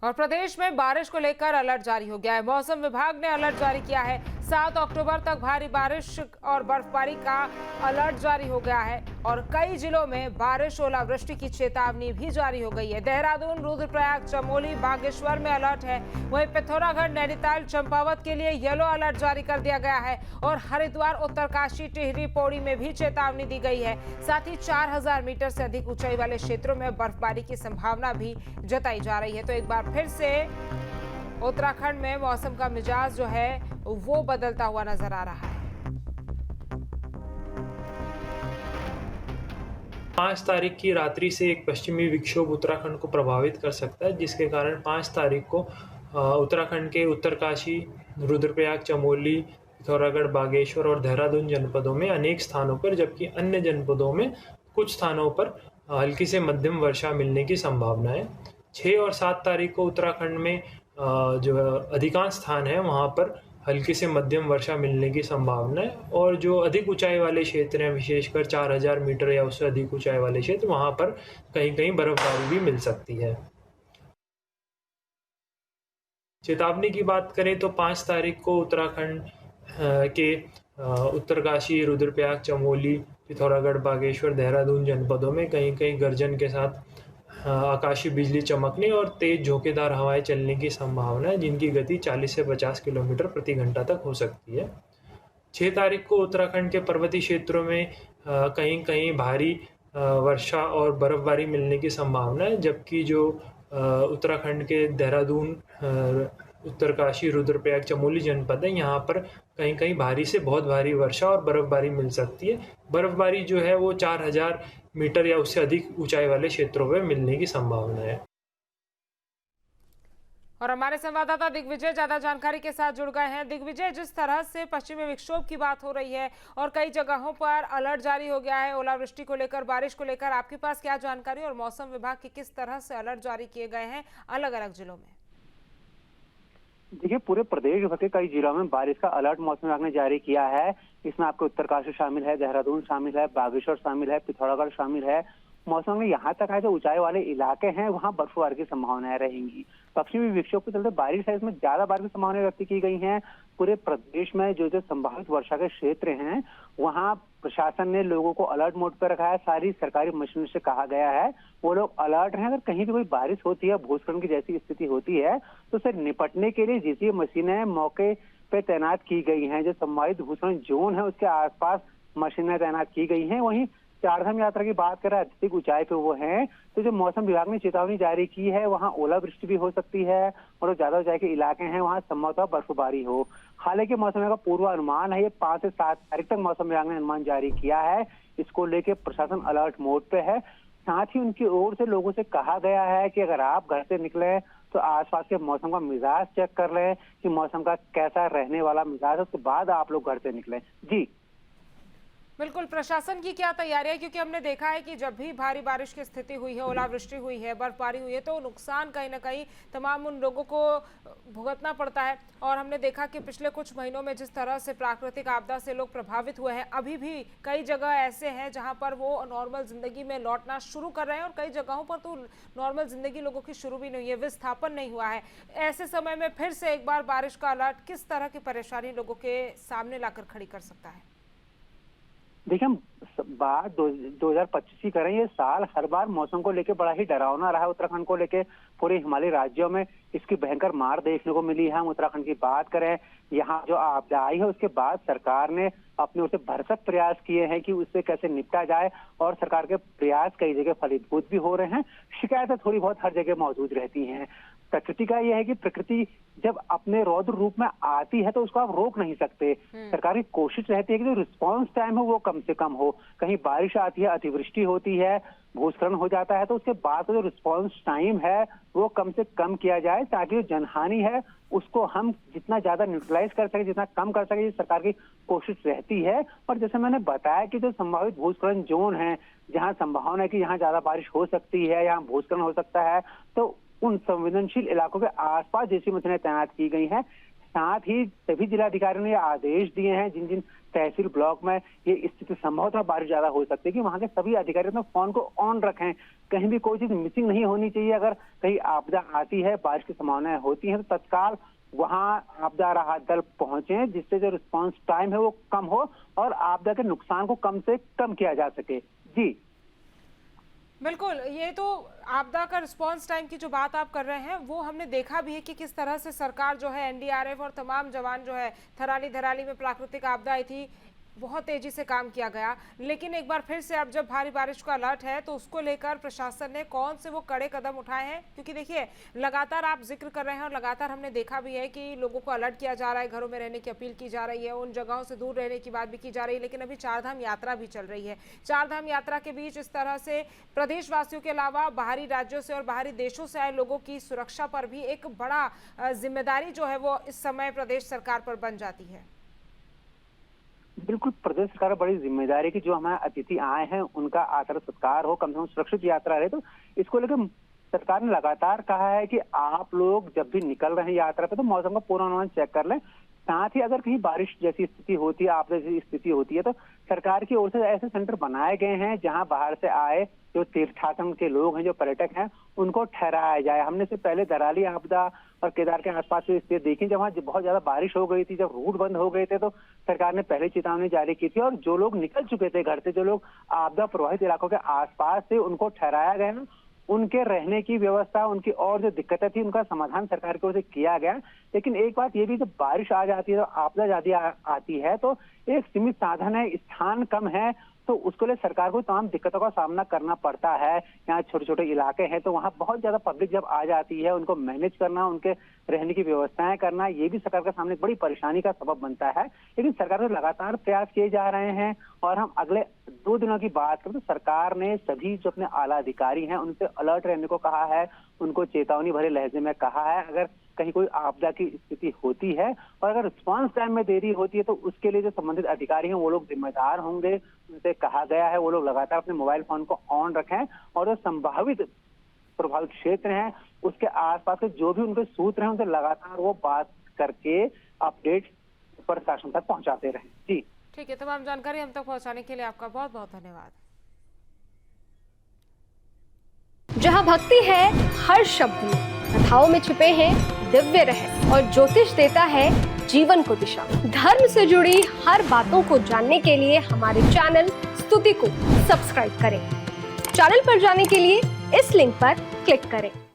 और प्रदेश में बारिश को लेकर अलर्ट जारी हो गया है। मौसम विभाग ने अलर्ट जारी किया है। 7 अक्टूबर तक भारी बारिश और बर्फबारी का अलर्ट जारी हो गया है और कई जिलों में बारिश ओलावृष्टि की चेतावनी भी जारी हो गई है। देहरादून, रुद्रप्रयाग, चमोली, बागेश्वर में अलर्ट है। वहीं पिथौरागढ़, नैनीताल, चंपावत के लिए येलो अलर्ट जारी कर दिया गया है और हरिद्वार, उत्तरकाशी, टिहरी, पौड़ी में भी चेतावनी दी गई है। साथ ही 4000 मीटर से अधिक ऊंचाई वाले क्षेत्रों में बर्फबारी की संभावना भी जताई जा रही है। तो एक बार फिर से उत्तराखंड में मौसम का मिजाज जो है वो बदलता हुआ नजर आ रहा है। 5 तारीख की रात्रि से एक पश्चिमी विक्षोभ उत्तराखंड को प्रभावित कर सकता है, जिसके कारण 5 तारीख को उत्तराखंड के उत्तरकाशी, रुद्रप्रयाग, चमोली, पिथौरागढ़, बागेश्वर और देहरादून जनपदों में अनेक स्थानों पर, जबकि अन्य जनपदों में कुछ स्थानों पर हल्की से मध्यम वर्षा मिलने की संभावना है। 6 और 7 तारीख को उत्तराखंड में जो अधिकांश स्थान है वहाँ पर हल्की से मध्यम वर्षा मिलने की संभावना है और जो अधिक ऊंचाई वाले क्षेत्र हैं, विशेषकर 4000 मीटर या उससे अधिक ऊंचाई वाले क्षेत्र, वहाँ पर कहीं कहीं बर्फबारी भी मिल सकती है। चेतावनी की बात करें तो 5 तारीख को उत्तराखंड के उत्तरकाशी, रुद्रप्रयाग, चमोली, पिथौरागढ़, बागेश्वर, देहरादून जनपदों में कहीं कहीं गर्जन के साथ आकाशीय बिजली चमकने और तेज झोंकेदार हवाएं चलने की संभावना है, जिनकी गति 40 से 50 किलोमीटर प्रति घंटा तक हो सकती है। 6 तारीख को उत्तराखंड के पर्वतीय क्षेत्रों में कहीं कहीं भारी वर्षा और बर्फबारी मिलने की संभावना है, जबकि जो उत्तराखंड के देहरादून, उत्तरकाशी, रुद्रप्रयाग, चमोली जनपद है, यहाँ पर कहीं कहीं भारी से बहुत भारी वर्षा और बर्फबारी मिल सकती है। बर्फबारी जो है वो 4000 मीटर या उससे अधिक ऊंचाई वाले क्षेत्रों में मिलने की संभावना है। और हमारे संवाददाता दिग्विजय ज्यादा जानकारी के साथ जुड़ गए हैं। दिग्विजय, जिस तरह से पश्चिमी विक्षोभ की बात हो रही है और कई जगहों पर अलर्ट जारी हो गया है ओलावृष्टि को लेकर, बारिश को लेकर, आपके पास क्या जानकारी और मौसम विभाग के किस तरह से अलर्ट जारी किए गए हैं अलग अलग जिलों में? देखिए, पूरे प्रदेश भर के कई जिलों में बारिश का अलर्ट मौसम विभाग ने जारी किया है। इसमें आपको उत्तरकाशी शामिल है, देहरादून शामिल है, बागेश्वर शामिल है, पिथौरागढ़ शामिल है। मौसम में यहाँ तक है जो ऊंचाई वाले इलाके हैं वहाँ बर्फबारी की संभावनाएं रहेंगी। पश्चिमी विक्षोभ के चलते बारिश है, इसमें ज्यादा बारिश की संभावनाएं व्यक्त की गई हैं। पूरे प्रदेश में जो जो संभावित वर्षा के क्षेत्र हैं वहाँ प्रशासन ने लोगों को अलर्ट मोड पर रखा है। सारी सरकारी मशीनों से कहा गया है वो लोग अलर्ट हैं। अगर कहीं भी कोई बारिश होती है, भूस्खलन की जैसी स्थिति होती है, तो उससे निपटने के लिए जितनी मशीनें मौके पे तैनात की गई हैं, जो संभावित भूस्खलन जोन है उसके आसपास मशीनें तैनात की गई हैं। वहीं चारधाम यात्रा की बात करें, अधिक ऊंचाई पे वो हैं, तो जो मौसम विभाग ने चेतावनी जारी की है वहाँ ओलावृष्टि भी हो सकती है और जो ज्यादा ऊंचाई के इलाके हैं वहाँ संभवतः बर्फबारी हो। हालांकि मौसम विभाग का पूर्वानुमान है, ये 5 से 7 तारीख तक मौसम विभाग ने अनुमान जारी किया है। इसको लेकर प्रशासन अलर्ट मोड पे है। साथ ही उनकी ओर से लोगों से कहा गया है कि अगर आप घर से निकले तो आसपास के मौसम का मिजाज चेक कर लें कि मौसम का कैसा रहने वाला मिजाज है, उसके बाद आप लोग घर से निकलें। जी बिल्कुल, प्रशासन की क्या तैयारी है? क्योंकि हमने देखा है कि जब भी भारी बारिश की स्थिति हुई है, ओलावृष्टि हुई है, बर्फबारी हुई है, तो नुकसान कहीं ना कहीं तमाम उन लोगों को भुगतना पड़ता है। और हमने देखा कि पिछले कुछ महीनों में जिस तरह से प्राकृतिक आपदा से लोग प्रभावित हुए हैं, अभी भी कई जगह ऐसे हैं जहां पर वो नॉर्मल जिंदगी में लौटना शुरू कर रहे हैं और कई जगहों पर तो नॉर्मल जिंदगी लोगों की शुरू भी नहीं हुई है, विस्थापन नहीं हुआ है। ऐसे समय में फिर से एक बार बारिश का अलर्ट किस तरह की परेशानी लोगों के सामने लाकर खड़ी कर सकता है? देखिए, हम बात 2025 की करें, ये साल हर बार मौसम को लेकर बड़ा ही डरावना रहा है। उत्तराखंड को लेकर पूरे हिमालयी राज्यों में इसकी भयंकर मार देखने को मिली है। हम उत्तराखंड की बात करें, यहाँ जो आपदा आई है उसके बाद सरकार ने अपनी ओर से भरसक प्रयास किए हैं कि उससे कैसे निपटा जाए और सरकार के प्रयास कई जगह फलीभूत भी हो रहे हैं। शिकायतें थोड़ी बहुत हर जगह मौजूद रहती हैं। प्रकृति का यह है कि प्रकृति जब अपने रौद्र रूप में आती है तो उसको आप रोक नहीं सकते। सरकार की कोशिश रहती है कि जो रिस्पांस टाइम है वो कम से कम हो। कहीं बारिश आती है, अतिवृष्टि होती है, भूस्खलन हो जाता है, तो उसके बाद जो रिस्पांस टाइम है वो कम से कम किया जाए, ताकि जो जनहानि है उसको हम जितना ज्यादा न्यूट्रलाइज कर सके, जितना कम कर सके, ये सरकार की कोशिश रहती है। और जैसे मैंने बताया कि जो संभावित भूस्खलन जोन है, जहाँ संभावना है कि यहाँ ज्यादा बारिश हो सकती है, यहाँ भूस्खलन हो सकता है, तो उन संवेदनशील इलाकों के आसपास जैसी मशीनें तैनात की गई हैं। साथ ही सभी जिलाधिकारियों ने ये आदेश दिए हैं जिन जिन तहसील ब्लॉक में ये स्थिति संभवतः बारिश ज्यादा हो सकती है कि वहां के सभी अधिकारी अपने फोन को ऑन रखें, कहीं भी कोई चीज मिसिंग नहीं होनी चाहिए। अगर कहीं आपदा आती है, बारिश की संभावनाएं होती हैं, तो तत्काल वहां आपदा राहत दल पहुंचे, जिससे जो रिस्पांस टाइम है वो कम हो और आपदा के नुकसान को कम से कम किया जा सके। जी बिल्कुल, ये तो आपदा का रिस्पांस टाइम की जो बात आप कर रहे हैं वो हमने देखा भी है कि किस तरह से सरकार जो है एनडीआरएफ और तमाम जवान जो है थराली धराली में प्राकृतिक आपदा आई थी, बहुत तेजी से काम किया गया। लेकिन एक बार फिर से अब जब भारी बारिश का अलर्ट है तो उसको लेकर प्रशासन ने कौन से वो कड़े कदम उठाए हैं? क्योंकि देखिए लगातार आप जिक्र कर रहे हैं और लगातार हमने देखा भी है कि लोगों को अलर्ट किया जा रहा है, घरों में रहने की अपील की जा रही है, उन जगहों से दूर रहने की बात भी की जा रही है। लेकिन अभी चारधाम यात्रा भी चल रही है। चारधाम यात्रा के बीच इस तरह से प्रदेशवासियों के अलावा बाहरी राज्यों से और बाहरी देशों से आए लोगों की सुरक्षा पर भी एक बड़ा जिम्मेदारी जो है वो इस समय प्रदेश सरकार पर बन जाती है। बिल्कुल, प्रदेश सरकार की बड़ी जिम्मेदारी की जो हमारे अतिथि आए हैं उनका आदर सत्कार हो, कम से कम सुरक्षित यात्रा रहे। तो इसको लेकर सरकार ने लगातार कहा है कि आप लोग जब भी निकल रहे हैं यात्रा पे तो मौसम का पूर्वानुमान चेक कर लें। साथ ही अगर कहीं बारिश जैसी स्थिति होती है, आपदा जैसी स्थिति होती है, तो सरकार की ओर से ऐसे सेंटर बनाए गए हैं जहां बाहर से आए जो तीर्थाटन के लोग हैं, जो पर्यटक हैं, उनको ठहराया जाए। हमने इससे पहले धराली आपदा और केदार के आसपास की स्थिति देखी, जब वहाँ बहुत ज्यादा बारिश हो गई थी, जब रूट बंद हो गए थे, तो सरकार ने पहले चेतावनी जारी की थी और जो लोग निकल चुके थे घर से, जो लोग आपदा प्रभावित इलाकों के आसपास से, उनको ठहराया गया ना, उनके रहने की व्यवस्था, उनकी और जो दिक्कतें थी उनका समाधान सरकार की ओर से किया गया। लेकिन एक बात ये भी, जब बारिश आ जाती है, तो आपदा ज्यादा आती है, तो एक सीमित साधन है, स्थान कम है, तो उसके लिए सरकार को तमाम दिक्कतों का सामना करना पड़ता है। यहाँ छोटे छोटे इलाके हैं तो वहाँ बहुत ज्यादा पब्लिक जब आ जाती है, उनको मैनेज करना, उनके रहने की व्यवस्थाएं करना, ये भी सरकार के सामने बड़ी परेशानी का सबब बनता है। लेकिन सरकार के लगातार प्रयास किए जा रहे हैं और हम अगले 2 दिनों की बात करें तो सरकार ने सभी जो अपने आला अधिकारी हैं उनसे अलर्ट रहने को कहा है, उनको चेतावनी भरे लहजे में कहा है अगर कहीं कोई आपदा की स्थिति होती है और अगर रिस्पांस टाइम में देरी होती है तो उसके लिए जो संबंधित अधिकारी हैं वो लोग जिम्मेदार होंगे। उनसे कहा गया है वो लोग लगातार अपने मोबाइल फोन को ऑन रखें और जो संभावित प्रभावित क्षेत्र हैं उसके आसपास के जो भी उनके सूत्र हैं उनसे लगातार वो बात करके अपडेट प्रशासन तक पहुंचाते रहें। जी ठीक है, तमाम जानकारी हम तक पहुंचाने के लिए आपका बहुत बहुत धन्यवाद। जहाँ भक्ति है हर शब्द में, कथाओं में छिपे हैं दिव्य रहस्य और ज्योतिष देता है जीवन को दिशा। धर्म से जुड़ी हर बातों को जानने के लिए हमारे चैनल स्तुति को सब्सक्राइब करें। चैनल पर जाने के लिए इस लिंक पर क्लिक करें।